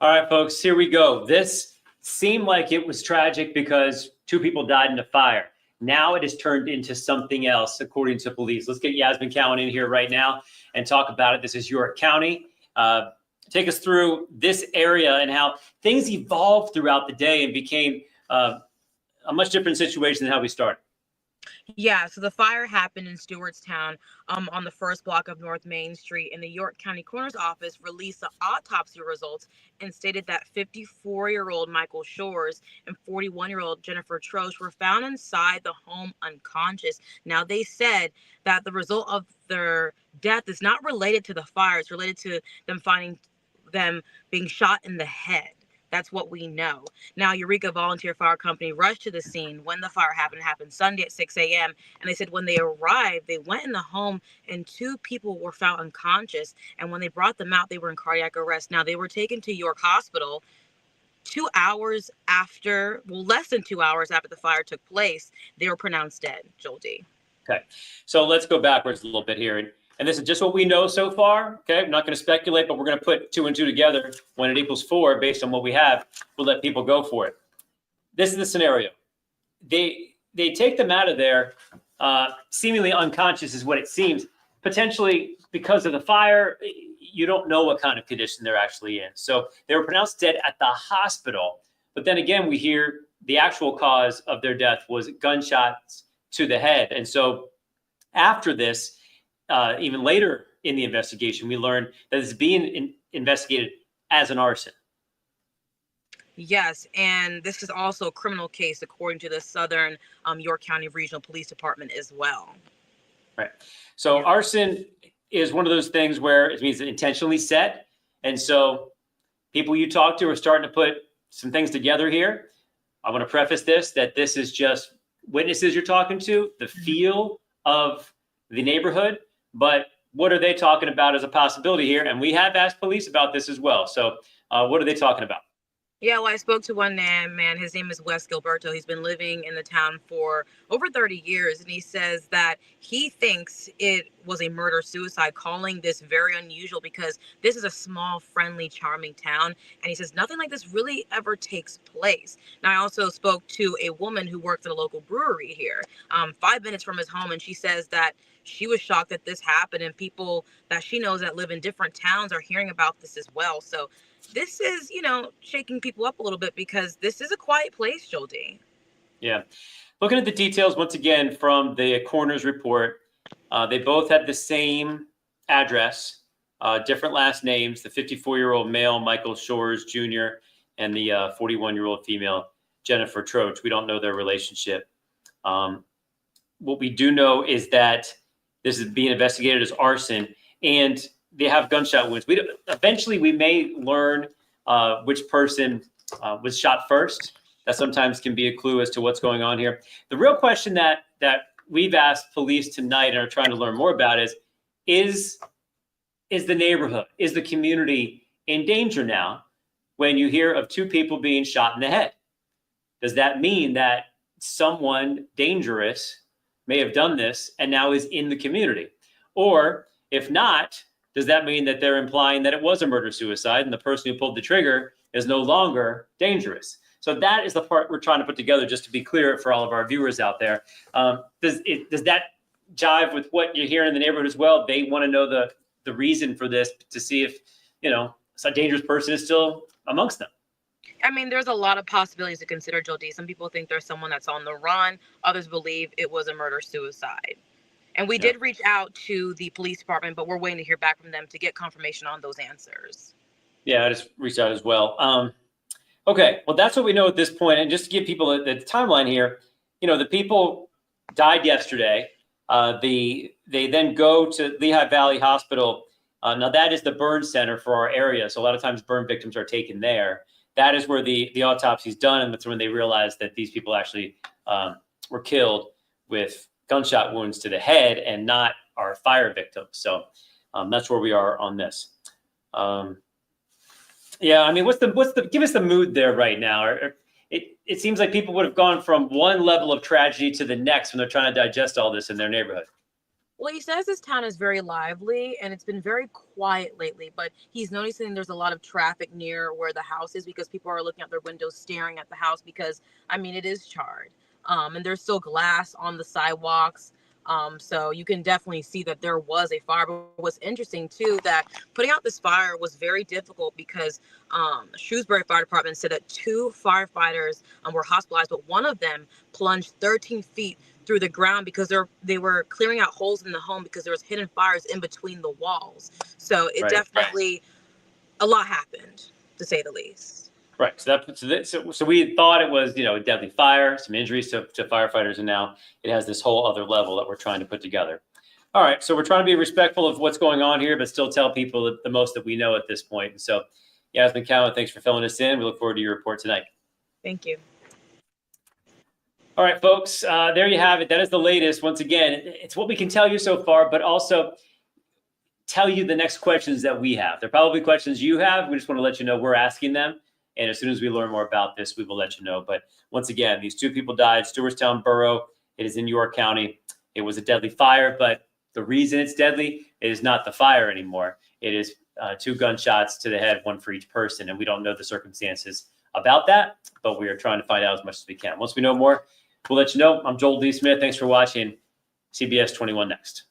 All right, folks, here we go. This seemed like it was tragic because two people died in a fire. Now it has turned into something else, according to police. Let's get Yasmin Cowan in here right now and talk about it. This is York County. Take us through this area and how things evolved throughout the day and became a much different situation than how we started. Yeah, so the fire happened in Stewartstown on the first block of North Main Street, and the York County Coroner's Office released the autopsy results and stated that 54-year-old Michael Shores and 41-year-old Jennifer Troche were found inside the home unconscious. Now, they said that the result of their death is not related to the fire. It's related to them being shot in the head. That's what we know. Now, Eureka Volunteer Fire Company rushed to the scene when the fire happened. It happened Sunday at 6 a.m. And they said when they arrived, they went in the home and two people were found unconscious. And when they brought them out, they were in cardiac arrest. Now, they were taken to York Hospital 2 hours after, less than 2 hours after the fire took place. They were pronounced dead, Joel D. Okay, so let's go backwards a little bit here. And this is just what we know so far. Okay, I'm not going to speculate, but we're going to put 2 and 2 together. When it equals 4, based on what we have, we'll let people go for it. This is the scenario. They take them out of there, seemingly unconscious is what it seems, potentially because of the fire. You don't know what kind of condition they're actually in. So they were pronounced dead at the hospital. But then again, we hear the actual cause of their death was gunshots to the head. And so after this, even later in the investigation, we learned that it's being investigated as an arson. Yes, and this is also a criminal case according to the Southern York County Regional Police Department as well. Right. So arson is one of those things where it means intentionally set. And so people you talk to are starting to put some things together here. I want to preface this, that this is just witnesses you're talking to, the feel of the neighborhood. But what are they talking about as a possibility here? And we have asked police about this as well. So what are they talking about? Yeah, well, I spoke to one man. His name is Wes Gilberto. He's been living in the town for over 30 years. And he says that he thinks it was a murder-suicide, calling this very unusual because this is a small, friendly, charming town. And he says nothing like this really ever takes place. Now, I also spoke to a woman who works at a local brewery here, 5 minutes from his home. And she says that she was shocked that this happened. And people that she knows that live in different towns are hearing about this as well. So this is, shaking people up a little bit because this is a quiet place, Joel D. Yeah. Looking at the details once again from the coroner's report, they both had the same address, different last names, the 54-year-old male, Michael Shores Jr., and the 41-year-old female, Jennifer Troche. We don't know their relationship. What we do know is that this is being investigated as arson, and they have gunshot wounds. Eventually, we may learn which person was shot first. That sometimes can be a clue as to what's going on here. The real question that we've asked police tonight and are trying to learn more about is the neighborhood, is the community in danger now when you hear of 2 people being shot in the head? Does that mean that someone dangerous may have done this and now is in the community? Or if not, does that mean that they're implying that it was a murder-suicide and the person who pulled the trigger is no longer dangerous? So that is the part we're trying to put together, just to be clear for all of our viewers out there. Does that jive with what you're hearing in the neighborhood as well? They want to know the reason for this to see if, some dangerous person is still amongst them. I mean, there's a lot of possibilities to consider, Joel D. Some people think there's someone that's on the run. Others believe it was a murder-suicide. And we did reach out to the police department, but we're waiting to hear back from them to get confirmation on those answers. Yeah, I just reached out as well. Okay, well, that's what we know at this point. And just to give people the timeline here, the people died yesterday. They then go to Lehigh Valley Hospital. Now, that is the burn center for our area. So a lot of times burn victims are taken there. That is where the autopsy is done. And that's when they realized that these people actually were killed with gunshot wounds to the head and not our fire victims. So that's where we are on this. Yeah, I mean, give us the mood there right now. It seems like people would have gone from one level of tragedy to the next when they're trying to digest all this in their neighborhood. Well, he says this town is very lively and it's been very quiet lately, but he's noticing there's a lot of traffic near where the house is because people are looking out their windows staring at the house because, I mean, it is charred. And there's still glass on the sidewalks. So you can definitely see that there was a fire. But what's interesting too, that putting out this fire was very difficult because Shrewsbury Fire Department said that 2 firefighters were hospitalized, but one of them plunged 13 feet through the ground because they were clearing out holes in the home because there was hidden fires in between the walls. So it Right. definitely, a lot happened, to say the least. Right. So we thought it was, a deadly fire, some injuries to firefighters, and now it has this whole other level that we're trying to put together. All right. So we're trying to be respectful of what's going on here, but still tell people the most that we know at this point. And so, Yasmin Cowan, thanks for filling us in. We look forward to your report tonight. Thank you. All right, folks, there you have it. That is the latest. Once again, it's what we can tell you so far, but also tell you the next questions that we have. They're probably questions you have. We just want to let you know we're asking them. And as soon as we learn more about this, we will let you know. But once again, these 2 people died, Stewartstown Borough. It is in York County. It was a deadly fire, but the reason it's deadly, it is not the fire anymore. It is 2 gunshots to the head, 1 for each person. And we don't know the circumstances about that, but we are trying to find out as much as we can. Once we know more, we'll let you know. I'm Joel D. Smith. Thanks for watching. CBS 21 next.